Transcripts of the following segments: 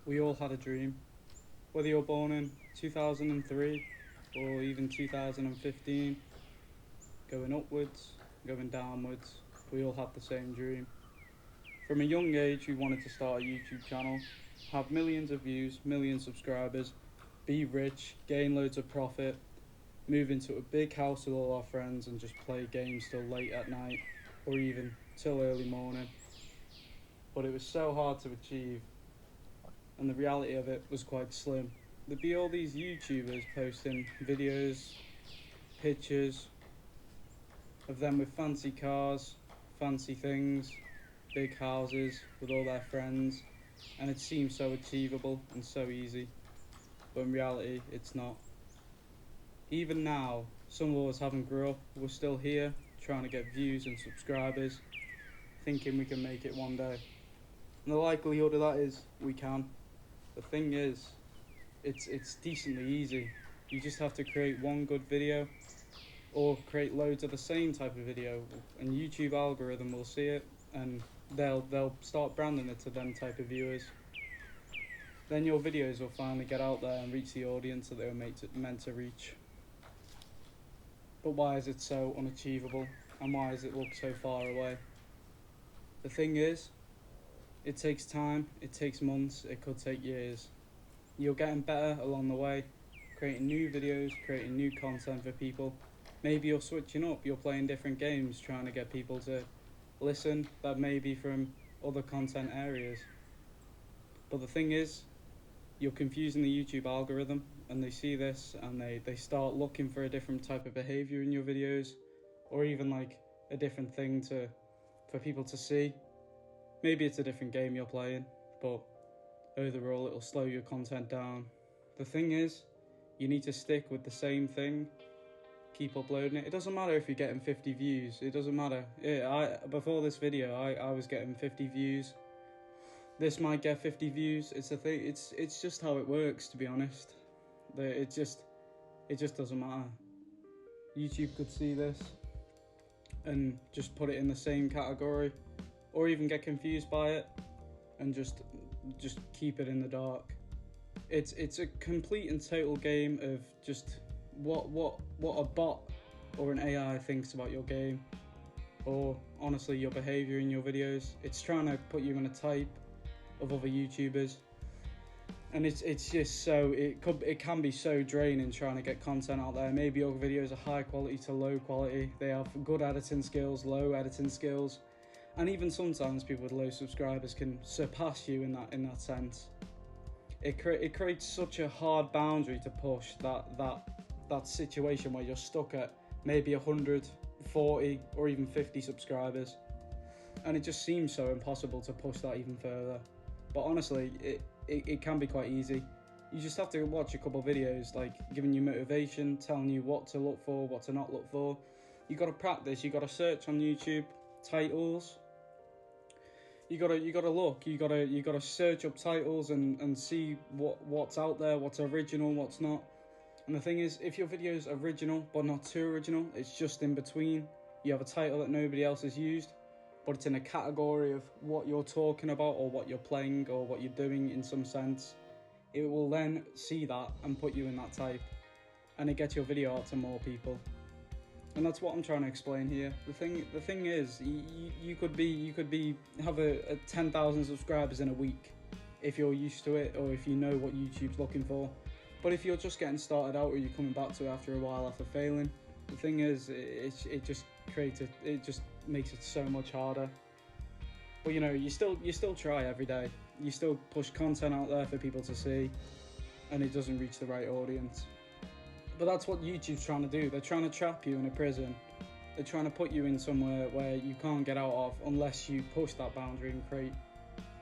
We all had a dream. Whether you're born in 2003 or even 2015, going upwards, going downwards, we all had the same dream. From a young age, we wanted to start a YouTube channel, have millions of views, millions of subscribers, be rich, gain loads of profit, move into a big house with all our friends and just play games till late at night or even till early morning. But it was so hard to achieve, and the reality of it was quite slim. There'd be all these YouTubers posting videos, pictures of them with fancy cars, fancy things, big houses with all their friends, and it seemed so achievable and so easy. But in reality, it's not. Even now, some of us haven't grew up, we're still here trying to get views and subscribers, thinking we can make it one day. And the likelihood of that is we can. The thing is, it's decently easy. You just have to create one good video or create loads of the same type of video, and YouTube algorithm will see it and they'll start branding it to them type of viewers. Then your videos will finally get out there and reach the audience that they were meant to reach. But why is it so unachievable, and why does it look so far away? The thing is, it takes time, it takes months, it could take years. You're getting better along the way, creating new videos, creating new content for people. Maybe you're switching up, you're playing different games, trying to get people to listen that may be from other content areas. But the thing is, you're confusing the YouTube algorithm, and they see this and they start looking for a different type of behavior in your videos, or even like a different thing for people to see. Maybe it's a different game you're playing, but overall it'll slow your content down. The thing is, you need to stick with the same thing, keep uploading it. It doesn't matter if you're getting 50 views, it doesn't matter. Before this video I was getting 50 views. This might get 50 views. It's a thing. It's just how it works, to be honest. It just doesn't matter. YouTube could see this and just put it in the same category, or even get confused by it and just keep it in the dark. It's a complete and total game of just what a bot or an AI thinks about your game, or honestly your behavior in your videos. It's trying to put you in a type of other YouTubers, and it's just so it can be so draining trying to get content out there. Maybe your videos are high quality to low quality, they have good editing skills, low editing skills, and even sometimes people with low subscribers can surpass you in that sense. It creates such a hard boundary to push that situation where you're stuck at maybe 140 or even 50 subscribers, and it just seems so impossible to push that even further. But honestly, it can be quite easy. You just have to watch a couple videos, like giving you motivation, telling you what to look for, what to not look for. You got to practice. You got to search on YouTube titles. You got to look. You got to search up titles and see what's out there, what's original, what's not. And the thing is, if your video is original but not too original, it's just in between. You have a title that nobody else has used, but it's in a category of what you're talking about or what you're playing or what you're doing in some sense. It will then see that and put you in that type, and it gets your video out to more people. And that's what I'm trying to explain here. The thing is, you could have a 10,000 subscribers in a week if you're used to it, or if you know what YouTube's looking for. But if you're just getting started out, or you're coming back to it after a while after failing, the thing is, it just makes it so much harder. But you still try every day. You still push content out there for people to see, and it doesn't reach the right audience. But that's what YouTube's trying to do. They're trying to trap you in a prison. They're trying to put you in somewhere where you can't get out of unless you push that boundary and create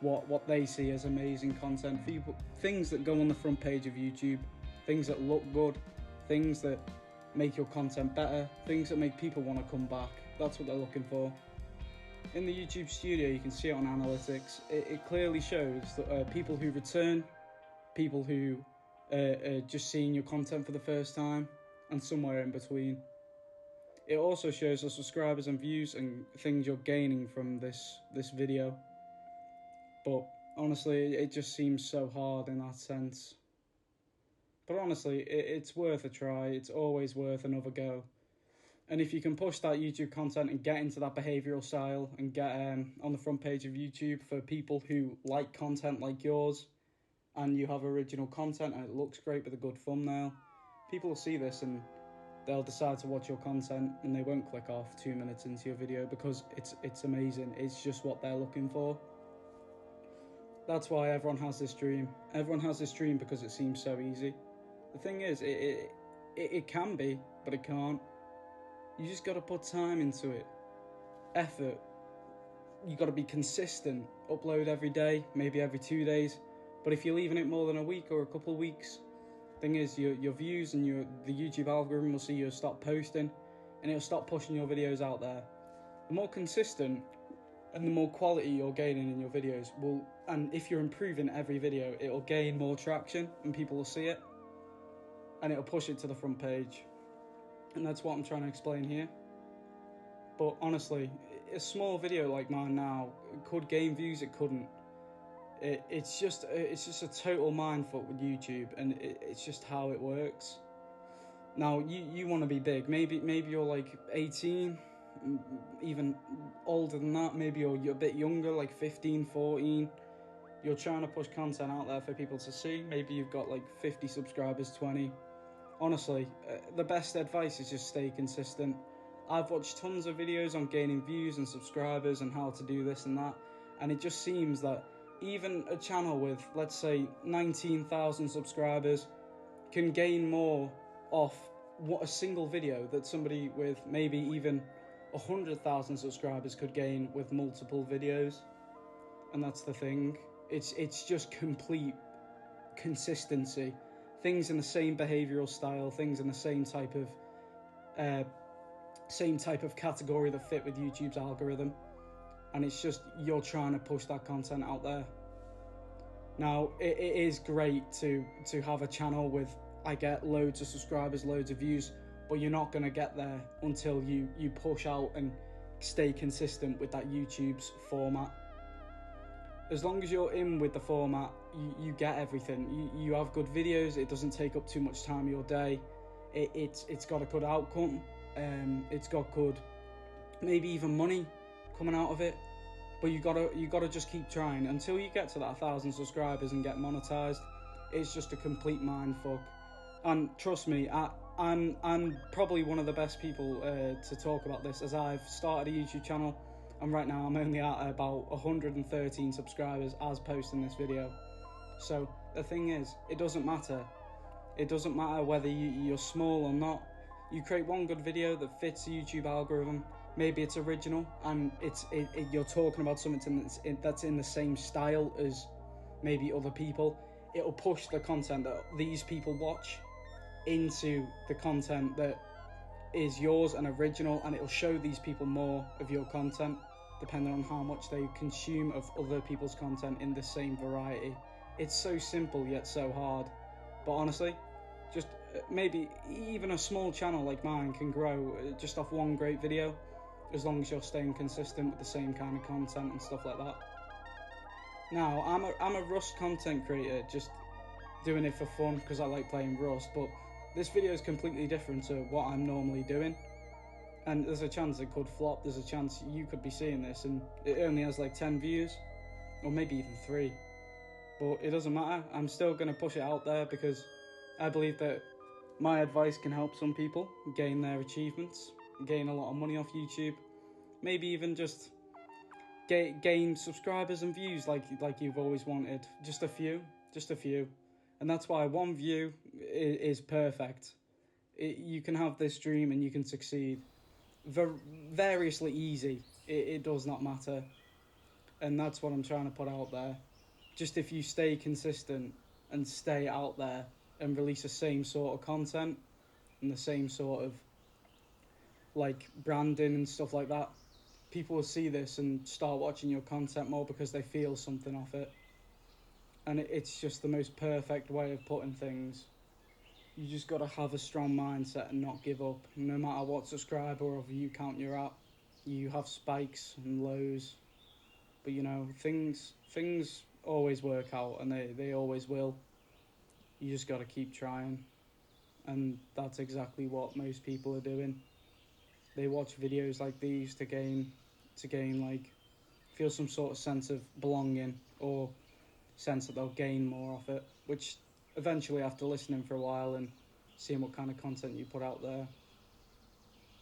what they see as amazing content for you. Things that go on the front page of YouTube, things that look good, things that make your content better, things that make people want to come back. That's what they're looking for. In the YouTube studio, you can see it on analytics. It clearly shows that people who return, people who are just seeing your content for the first time, and somewhere in between. It also shows the subscribers and views and things you're gaining from this video. But Honestly, it just seems so hard in that sense. But honestly, it's worth a try. It's always worth another go. And if you can push that YouTube content and get into that behavioural style and get on the front page of YouTube for people who like content like yours, and you have original content and it looks great with a good thumbnail, people will see this and they'll decide to watch your content and they won't click off 2 minutes into your video because it's amazing. It's just what they're looking for. That's why everyone has this dream. Everyone has this dream because it seems so easy. The thing is, it can be, but it can't. You just got to put time into it. Effort. You got to be consistent. Upload every day, maybe every 2 days. But if you're leaving it more than a week or a couple of weeks, thing is, your views and the YouTube algorithm will see you stop posting, and it'll stop pushing your videos out there. The more consistent and the more quality you're gaining in your videos and if you're improving every video, it'll gain more traction and people will see it, and it'll push it to the front page. And that's what I'm trying to explain here. But honestly, a small video like mine now, it could gain views, it couldn't. It's just a total mindfuck with YouTube, and it's just how it works. Now, you want to be big. Maybe you're like 18, even older than that. Maybe you're a bit younger, like 15, 14. You're trying to push content out there for people to see. Maybe you've got like 50 subscribers, 20. Honestly, the best advice is just stay consistent. I've watched tons of videos on gaining views and subscribers and how to do this and that, and it just seems that even a channel with, let's say, 19,000 subscribers can gain more off what a single video that somebody with maybe even 100,000 subscribers could gain with multiple videos. And that's the thing. It's just complete consistency. Things in the same behavioural style, things in the same type of category that fit with YouTube's algorithm. And it's just you're trying to push that content out there. Now, it is great to have a channel with, I get loads of subscribers, loads of views, but you're not going to get there until you push out and stay consistent with that YouTube's format. As long as you're in with the format, you get everything. You have good videos, it doesn't take up too much time of your day, it's got a good outcome, it's got good, maybe even money coming out of it. But you gotta just keep trying until you get to that 1,000 subscribers and get monetized. It's just a complete mindfuck. And trust me, I'm probably one of the best people to talk about this, as I've started a YouTube channel, and right now I'm only at about 113 subscribers as posting this video. So the thing is, it doesn't matter. It doesn't matter whether you're small or not. You create one good video that fits the YouTube algorithm. Maybe it's original and you're talking about something that's in the same style as maybe other people. It'll push the content that these people watch into the content that is yours and original, and it'll show these people more of your content depending on how much they consume of other people's content in the same variety. It's so simple yet so hard. But honestly, just maybe even a small channel like mine can grow just off one great video, as long as you're staying consistent with the same kind of content and stuff like that. Now, I'm a Rust content creator, just doing it for fun because I like playing Rust, but this video is completely different to what I'm normally doing, and there's a chance it could flop. There's a chance you could be seeing this and it only has like 10 views, or maybe even 3, but it doesn't matter. I'm still going to push it out there because I believe that my advice can help some people gain their achievements, gain a lot of money off YouTube, maybe even just gain subscribers and views like you've always wanted. Just a few. And that's why one view is perfect. You can have this dream and you can succeed. Variously easy. It does not matter. And that's what I'm trying to put out there. Just if you stay consistent and stay out there and release the same sort of content and the same sort of like branding and stuff like that, people will see this and start watching your content more because they feel something off it. And it's just the most perfect way of putting things. You just got to have a strong mindset and not give up. No matter what subscriber or view count you're at, you have spikes and lows. But you know, things always work out, and they always will. You just got to keep trying, and that's exactly what most people are doing. They watch videos like these to gain like feel some sort of sense of belonging, or sense that they'll gain more off it, which eventually, after listening for a while and seeing what kind of content you put out there,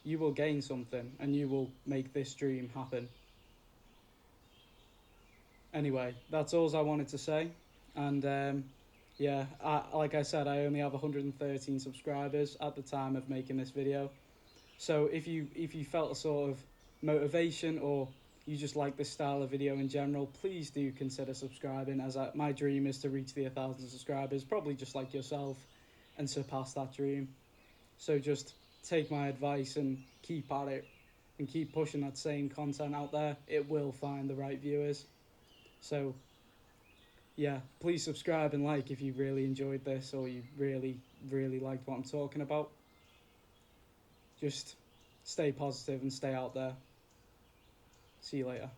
you will gain something and you will make this dream happen. Anyway, that's all I wanted to say. And yeah, like I said, I only have 113 subscribers at the time of making this video. So if you felt a sort of motivation, or you just like this style of video in general, please do consider subscribing, as my dream is to reach the 1,000 subscribers, probably just like yourself, and surpass that dream. So just take my advice and keep at it, and keep pushing that same content out there. It will find the right viewers. So yeah, please subscribe and like if you really enjoyed this, or you really, really liked what I'm talking about. Just stay positive and stay out there. See you later.